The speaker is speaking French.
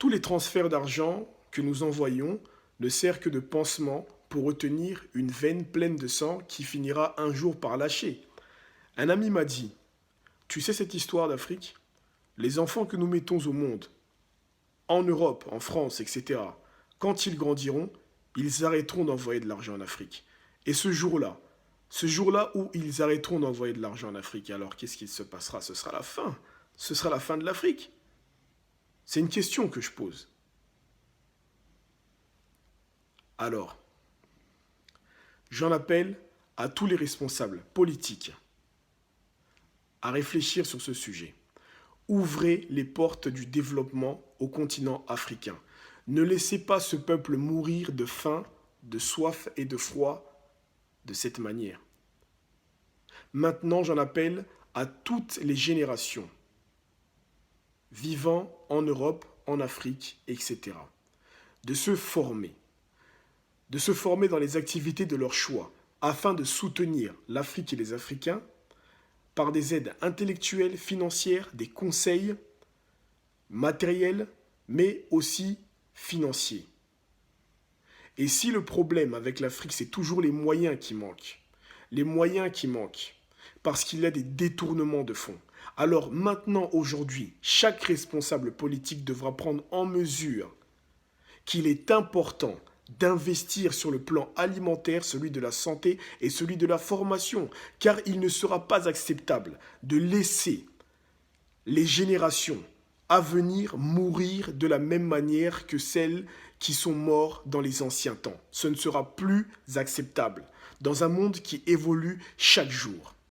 Tous les transferts d'argent que nous envoyons ne servent que de pansement pour retenir une veine pleine de sang qui finira un jour par lâcher. Un ami m'a dit, tu sais cette histoire d'Afrique? Les enfants que nous mettons au monde, en Europe, en France, etc., quand ils grandiront, ils arrêteront d'envoyer de l'argent en Afrique. Et ce jour-là où ils arrêteront d'envoyer de l'argent en Afrique, alors qu'est-ce qu'il se passera? Ce sera la fin. Ce sera la fin de l'Afrique. C'est une question que je pose. Alors, j'en appelle à tous les responsables politiques à réfléchir sur ce sujet. Ouvrez les portes du développement au continent africain. Ne laissez pas ce peuple mourir de faim, de soif et de froid de cette manière. Maintenant, j'en appelle à toutes les générations vivant en Europe, en Afrique, etc. de se former dans les activités de leur choix, afin de soutenir l'Afrique et les Africains par des aides intellectuelles, financières, des conseils matériels, mais aussi financiers. Et si le problème avec l'Afrique, c'est toujours les moyens qui manquent, parce qu'il y a des détournements de fonds, alors maintenant, aujourd'hui, chaque responsable politique devra prendre en mesure qu'il est important d'investir sur le plan alimentaire, celui de la santé et celui de la formation, car il ne sera pas acceptable de laisser les générations à venir mourir de la même manière que celles qui sont mortes dans les anciens temps. Ce ne sera plus acceptable dans un monde qui évolue chaque jour.